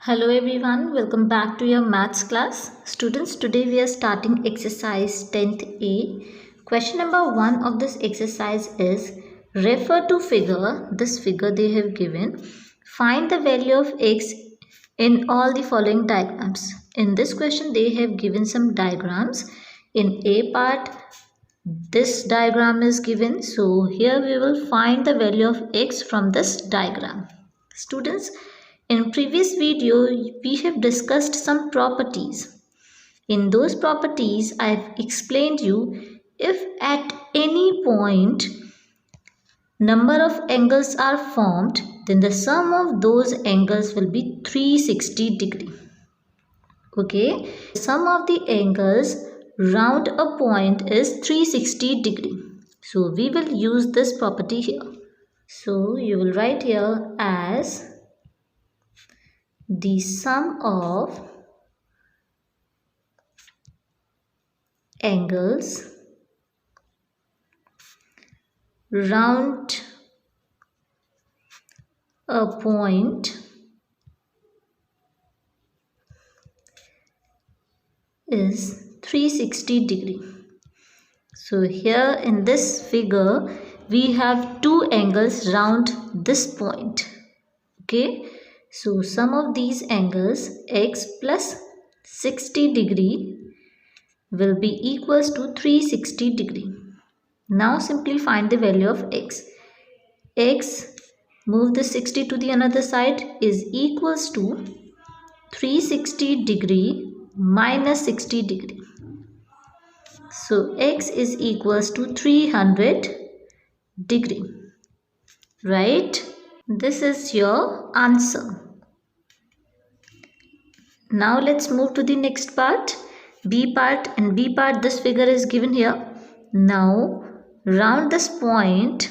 Hello everyone, welcome back to your maths class. Students, today we are starting exercise 10th A. Question number 1 of this exercise is refer to figure, this figure they have given. Find the value of x in all the following diagrams. In this question they have given some diagrams. In A part, this diagram is given. So here we will find the value of x from this diagram. Students, in previous video we have discussed some properties. In those properties I have explained you if at any point number of angles are formed, then the sum of those angles will be 360 degree. Okay, sum of the angles round a point is 360 degree. So we will use this property here. So you will write here as the sum of angles round a point is 360 degree. So here in this figure we have two angles round this point. Okay, so sum of these angles x plus 60 degree will be equals to 360 degree. Now simply find the value of x. X, move the 60 to the another side, is equals to 360 degree minus 60 degree. So x is equals to 300 degree. Right? This is your answer. Now let's move to the next part. B part. In B part this figure is given here. Now round this point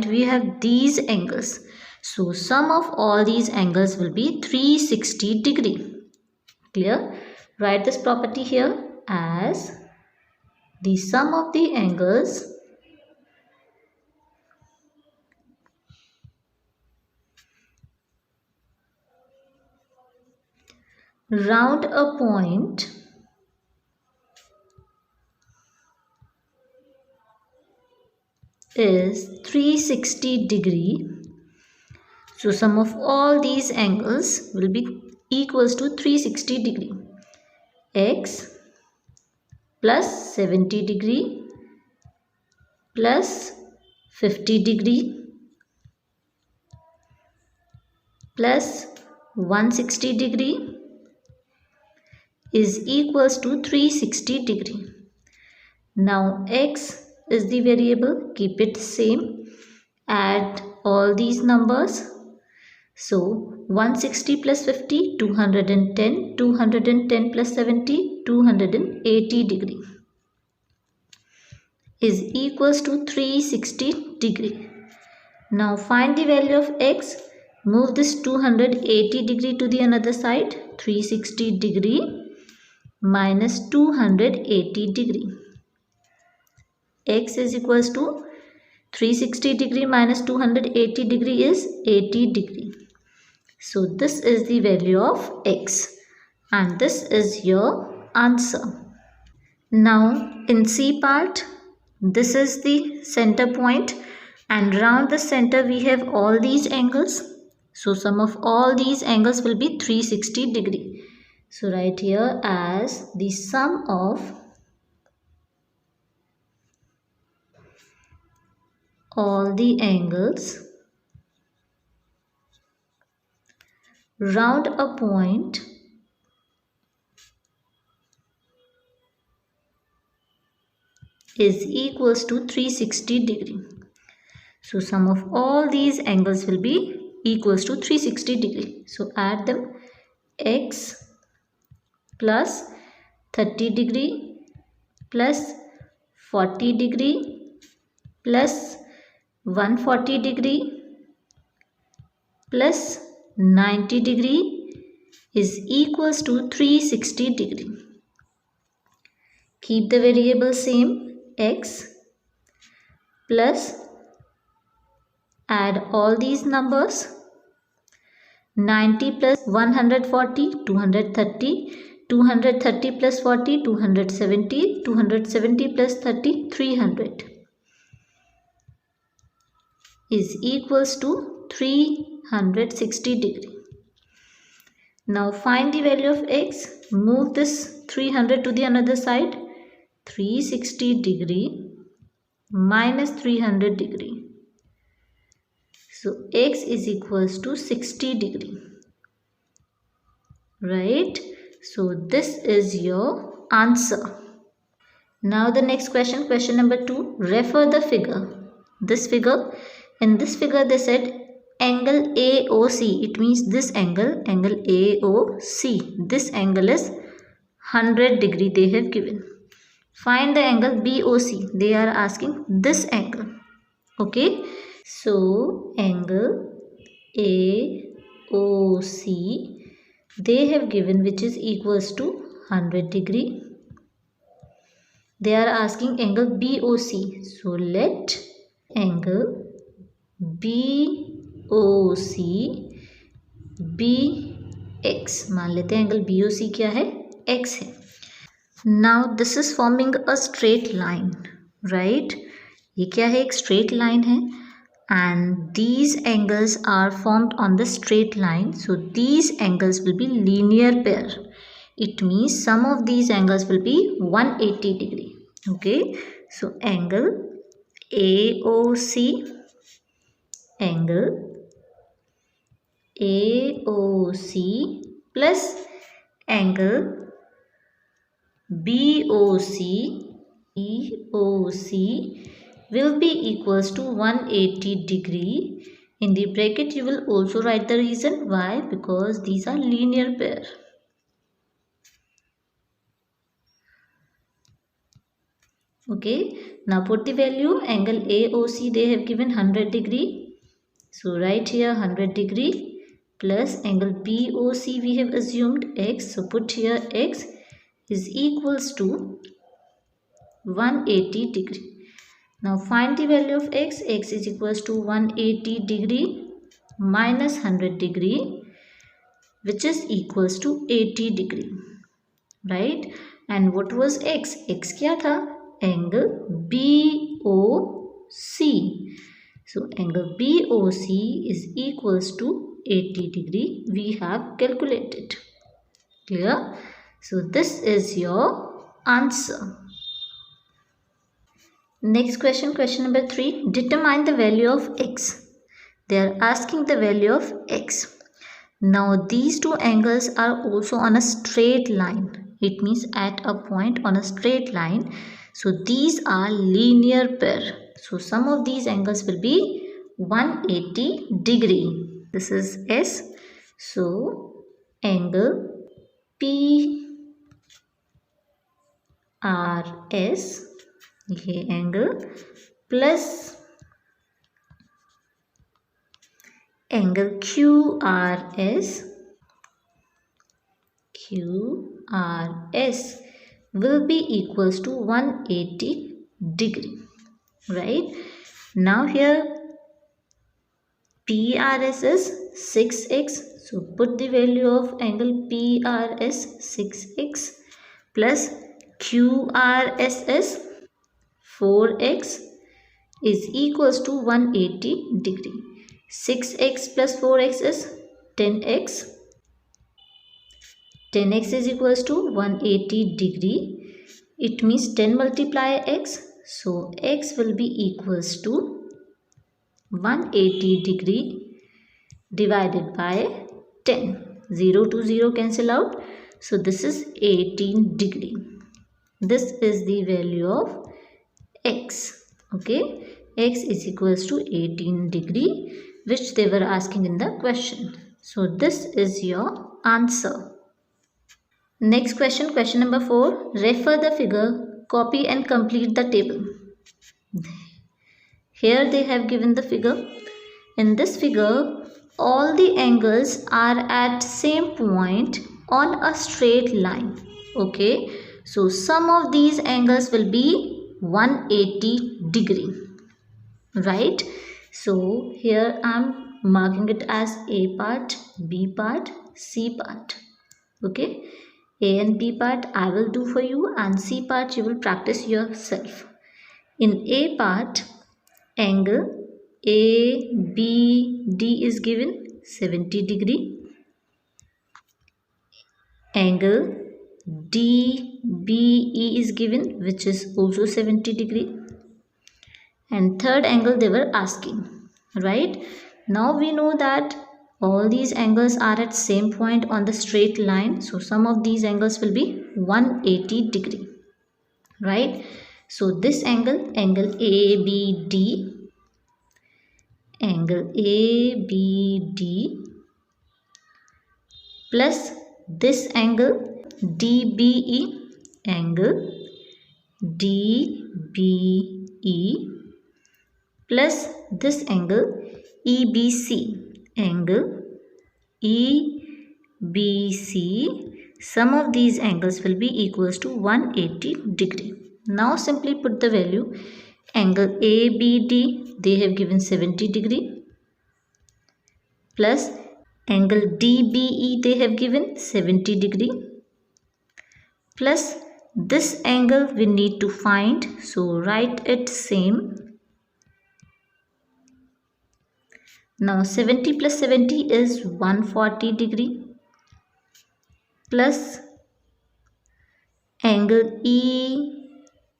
we have these angles. So sum of all these angles will be 360 degree. Clear? Write this property here as the sum of the angles round a point is 360 degree. So sum of all these angles will be equals to 360 degree. X plus 70 degree plus 50 degree plus 160 degree is equals to 360 degree. Now x is the variable, keep it same, add all these numbers. So 160 plus 50, 210, 210 plus 70, 280 degree is equals to 360 degree. Now find the value of x, move this 280 degree to the another side, 360 degree minus 280 degree. X is equals to 360 degree minus 280 degree is 80 degree. So this is the value of x and this is your answer. Now in C part, this is the center point and round the center we have all these angles. So sum of all these angles will be 360 degree. So write here as the sum of all the angles round a point is equals to 360 degree. So sum of all these angles will be equals to 360 degree. So add them. X plus 30 degree plus 40 degree plus 140 degree plus 90 degree is equals to 360 degree. Keep the variable same, x plus add all these numbers. 90 plus 140, 230. 230 plus 40, 270. 270 plus 30, 300 is equals to 360 degree. Now find the value of x. Move this 300 to the another side. 360 degree minus 300 degree. So x is equals to 60 degree. Right? So this is your answer. Now the next question, question number 2. Refer the figure. In this figure they said angle AOC. It means this angle AOC. This angle is 100 degree they have given. Find the angle BOC. They are asking this angle. Okay. So angle AOC they have given, which is equals to 100 degree. They are asking angle BOC. So let angle BOC be x. मान लेते हैं angle BOC क्या है, x है. Now this is forming a straight line, right? ये क्या है, एक straight line है. And these angles are formed on the straight line. So these angles will be linear pair. It means sum of these angles will be 180 degree. Okay. So angle AOC, angle AOC plus angle BOC will be equals to 180 degree. In the bracket you will also write the reason why, because these are linear pair. Okay, now put the value. Angle AOC they have given 100 degree. So write here 100 degree plus angle BOC we have assumed x. So put here x is equals to 180 degree. Now find the value of x. X is equals to 180 degree minus 100 degree, which is equals to 80 degree. Right? And what was x? X क्या था? Angle BOC. So angle BOC is equals to 80 degree. We have calculated. Clear? So this is your answer. Next question, question number 3. Determine the value of x. They are asking the value of x. Now these two angles are also on a straight line. It means at a point on a straight line. So these are linear pair. So sum of these angles will be 180 degree. This is S. So angle PRS, ये angle plus angle QRS will be equals to 180 degree. Right? Now here PRS is 6x. So put the value of angle PRS 6x plus QRS is 4x is equals to 180 degree. 6x plus 4x is 10x. 10x is equals to 180 degree. It means 10 multiply x. So x will be equals to 180 degree divided by 10. 0 to 0 cancel out. So this is 18 degree. This is the value of x. Okay. X is equals to 18 degree, which they were asking in the question. So this is your answer. Next question, question number 4. Refer the figure, copy and complete the table. Here they have given the figure. In this figure, all the angles are at same point on a straight line. Okay. So sum of these angles will be 180 degree. Right? So here I am marking it as A part, B part, C part. Okay, A and B part I will do for you, and C part you will practice yourself. In A part, angle ABD is given 70 degree. Angle DBE is given, which is also 70 degree. And third angle they were asking, right? Now we know that all these angles are at same point on the straight line. So sum of these angles will be 180 degree, right? So this angle, angle ABD, angle ABD plus this angle DBE, angle DBE plus this angle EBC, angle EBC. Sum of these angles will be equals to 180 degree. Now simply put the value. Angle ABD they have given 70 degree plus angle DBE they have given 70 degree plus this angle we need to find, so write it same. Now 70 plus 70 is 140 degree plus angle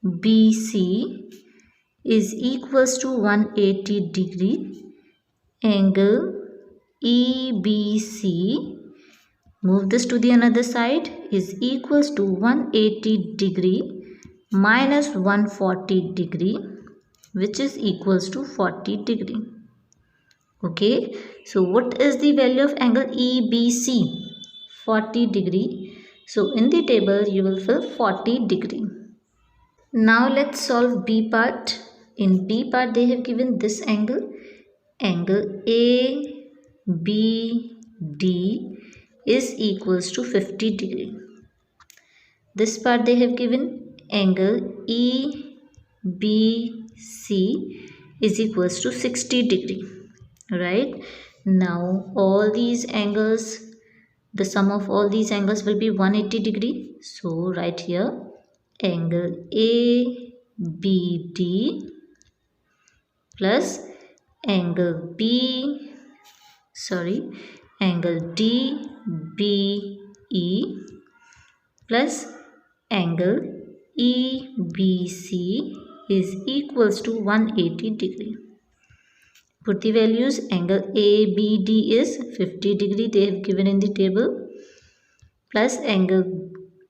EBC is equals to 180 degree. Angle EBC, move this to the another side, is equals to 180 degree minus 140 degree, which is equals to 40 degree. Okay, so what is the value of angle EBC? 40 degree. So in the table you will fill 40 degree. Now let's solve B part. In B part they have given this angle. Angle ABD is equals to 50 degree. This part they have given angle EBC is equals to 60 degree. Right? Now all these angles, the sum of all these angles will be 180 degree. So right here angle ABD plus angle angle DBE plus angle EBC is equals to 180 degree. Put the values. Angle ABD is 50 degree they have given in the table plus angle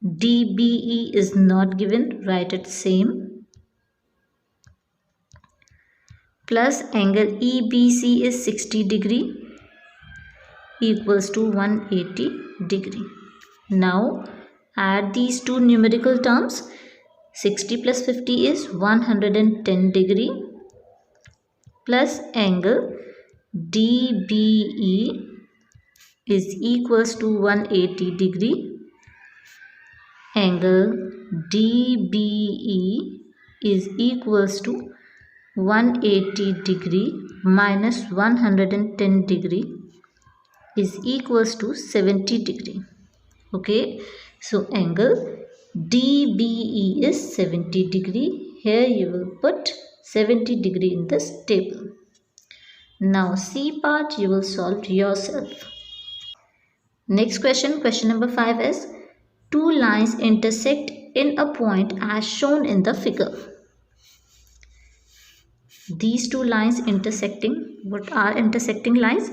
DBE is not given, write it same, plus angle EBC is 60 degree equals to 180 degree. Now add these two numerical terms. 60 plus 50 is 110 degree plus angle DBE is equals to 180 degree. Angle DBE is equals to 180 degree minus 110 degree is equals to 70 degree. Okay, so angle DBE is 70 degree. Here you will put 70 degree in this table. Now C part you will solve yourself. Next question, question number 5 is, two lines intersect in a point as shown in the figure. These two lines intersecting, what are intersecting lines?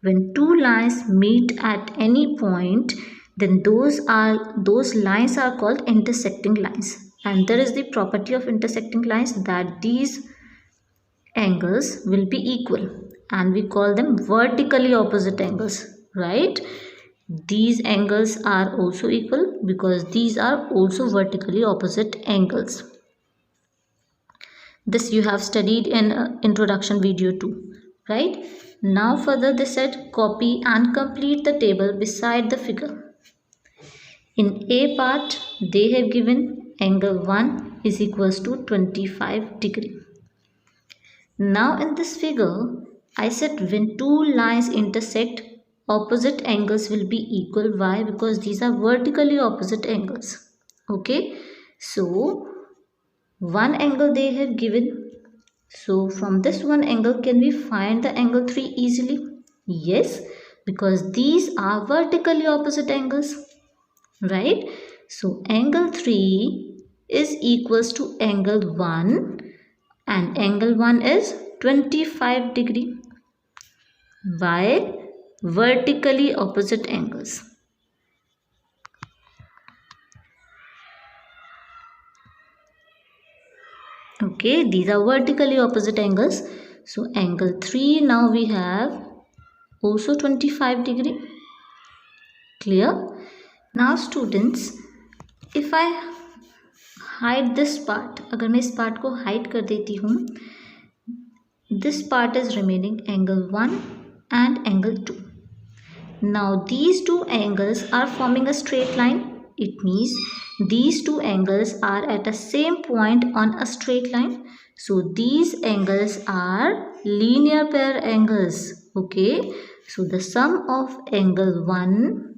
When two lines meet at any point, then those lines are called intersecting lines. And there is the property of intersecting lines that these angles will be equal, and we call them vertically opposite angles, right? These angles are also equal because these are also vertically opposite angles. This you have studied in introduction video too, right? Now further they said copy and complete the table beside the figure. In A part they have given angle 1 is equals to 25 degree. Now in this figure I said when two lines intersect, opposite angles will be equal. Why? Because these are vertically opposite angles. Okay. So one angle they have given. So from this one angle, can we find the angle 3 easily? Yes, because these are vertically opposite angles, right? So angle 3 is equals to angle 1, and angle 1 is 25 degree. Why? Vertically opposite angles. Okay, these are vertically opposite angles. So angle 3 now we have also 25 degree. Clear? Now students, if I hide this part, अगर मैं इस part को hide कर देती हूँ, this part is remaining angle 1 and angle 2. Now these two angles are forming a straight line. It means these two angles are at the same point on a straight line. So these angles are linear pair angles. Okay. So the sum of angle 1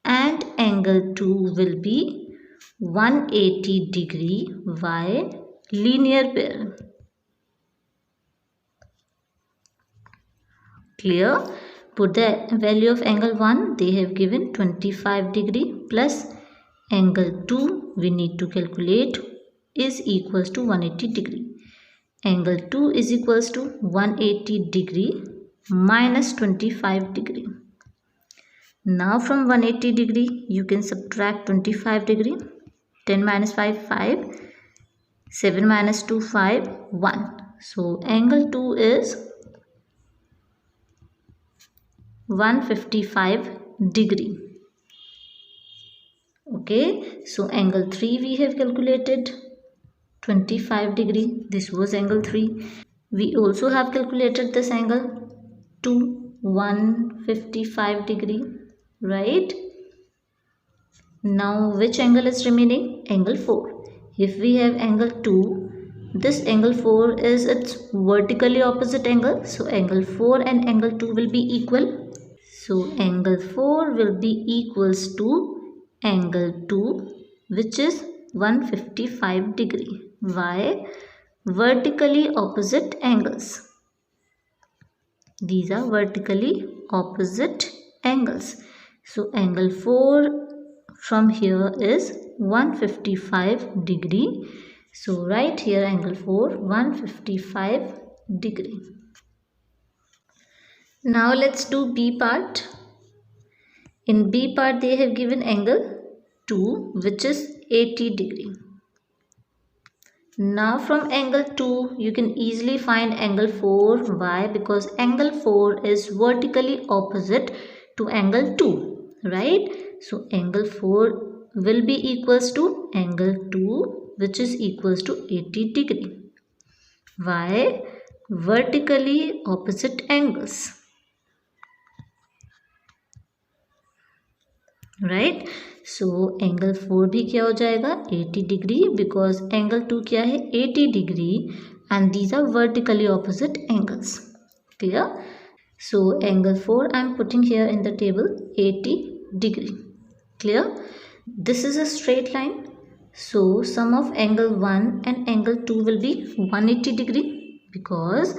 and angle 2 will be 180 degree. Why? Linear pair. Clear? Put the value of angle 1, they have given 25 degree, plus angle 2 we need to calculate is equals to 180 degree. Angle 2 is equals to 180 degree minus 25 degree. Now from 180 degree you can subtract 25 degree. 10 minus 5, 5. 7 minus 2, 5, 1. So angle 2 is 155 degree. Okay, so angle 3 we have calculated 25 degree. This was angle 3. We also have calculated this angle to 155 degree, right? Now which angle is remaining? Angle 4. If we have angle 2, this angle 4 is its vertically opposite angle. So angle 4 and angle 2 will be equal. So angle 4 will be equals to angle 2, which is 155 degree. Why? Vertically opposite angles. These are vertically opposite angles. So angle 4 from here is 155 degree. So right here angle 4, 155 degree. Now let's do B part. In B part they have given angle 2, which is 80 degree. Now from angle 2 you can easily find angle 4. Why? Because angle 4 is vertically opposite to angle 2, right? So angle 4 will be equals to angle 2, which is equals to 80 degree. Why? Vertically opposite angles. Right so angle 4 भी क्या हो जाएगा 80 degree because angle 2 क्या है 80 degree and these are vertically opposite angles clear so angle 4 I am putting here in the table 80 degree clear this is a straight line so sum of angle 1 and angle 2 will be 180 degree because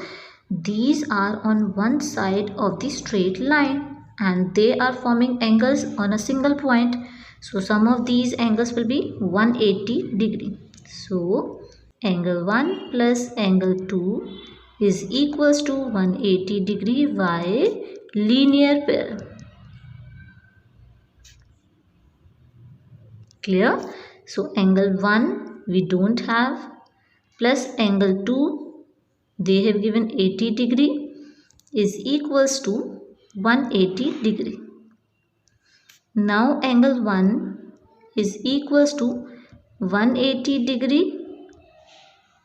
these are on one side of the straight line and they are forming angles on a single point so sum of these angles will be 180 degree so angle 1 plus angle 2 is equals to 180 degree by linear pair. Clear? So angle 1 we don't have plus angle 2 they have given 80 degree is equals to 180 degree. Now angle 1 is equals to 180 degree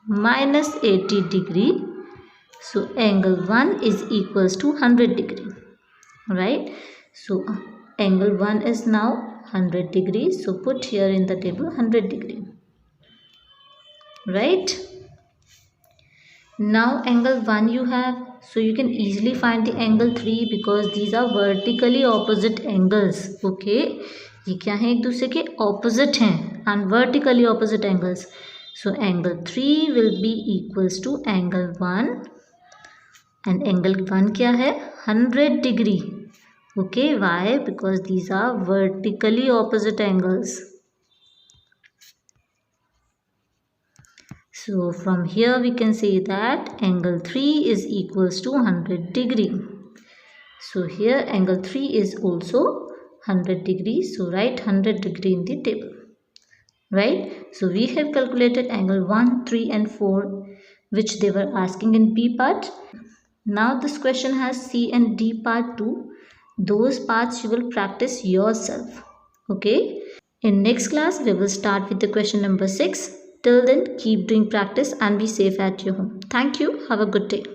minus 80 degree. So angle 1 is equals to 100 degree. Right? So angle 1 is now 100 degrees. So put here in the table 100 degree. Right? Now angle 1 you have, so you can easily find the angle 3 because these are vertically opposite angles. Okay, ये क्या है, एक दूसरे के opposite हैं and vertically opposite angles. So angle 3 will be equals to angle 1 and angle 1 क्या है, 100 degree. Okay, why? Because these are vertically opposite angles. So from here we can say that angle 3 is equals to 100 degree. So here angle 3 is also 100 degrees. So write 100 degree in the table. Right? So we have calculated angle 1, 3 and 4 which they were asking in B part. Now this question has C and D part too. Those parts you will practice yourself. Okay? In next class we will start with the question number 6. Till then, keep doing practice and be safe at your home. Thank you. Have a good day.